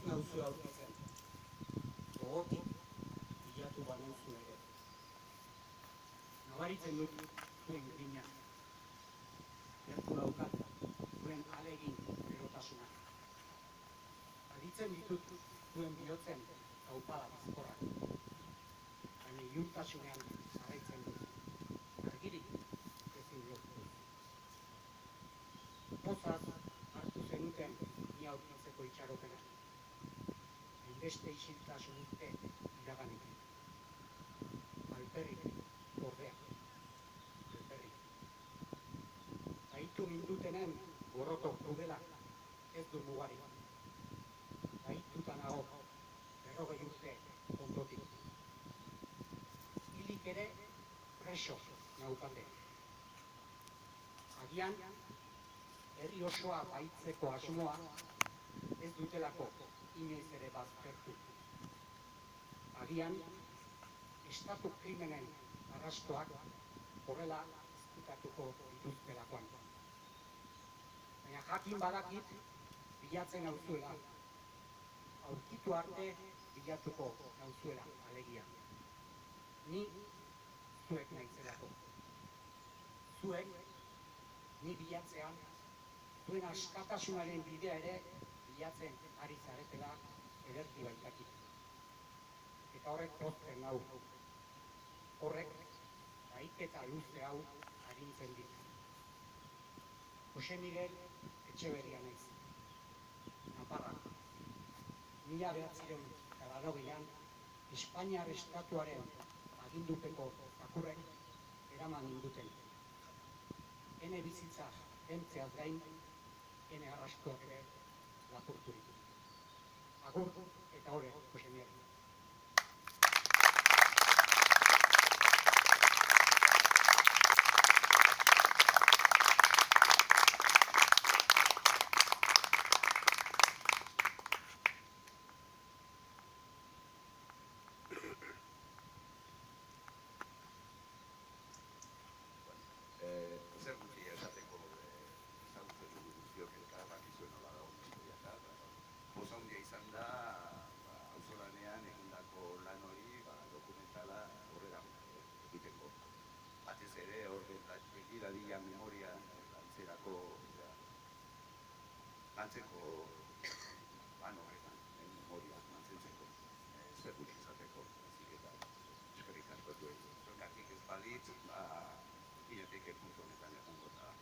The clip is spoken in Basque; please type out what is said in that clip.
nauzue aurkitzen. Gogotik bilatu banauzu ere. Nabaritzen dut zuen grina. Gertu daukat zuen alegin erotasuna. Aditzen ditut zuen bihotzen gaupada bizkorrak. Baina iluntasunean jarraitzen dut. Argirik ezin lortu. Pozaz hartu zenuten ni aurkitzeko itxaropena. Hainbeste isiltasun urte iraganik. Alperrik, ordea. Alperrik. Baitu nindutenen gorroto krudela ez du mugari. Baituta nago 40 urte ondotik. Hilik ere preso naukate. Agian, herri osoa baitzeko asmoa ez dutelako inoiz ere baztertu. Agian, estatu krimenen arrastoak horrela ezkutatuko dituztelakoan. Baina jakin badakit bilatzen nauzuela. Aurkitu arte bilatuko nauzuela alegia. Ni zuek naizelako. Zuek, ni bilatzean, zuen askatasunaren bidea ere bilatzen ari zaretela ederki baitakit. Eta horrek pozten nau. Horrek bahiketa luze hau arintzen dit. Jose Miguel Etxeberria naiz. Naparra. 1980an Espainiar Estatuaren agindupeko zakurrek eraman ninduten. Ene bizitza entzeaz gain, ene arrastoak ere lapurturik. Agur eta ore, Jose Miguel. Memoria lantzerako lantzeko horretan, memoria lantzentzeko zer gutxi izateko, eta eskerrik asko duen. Zorkatik ez balitz, ginetik puntu honetan egongo da.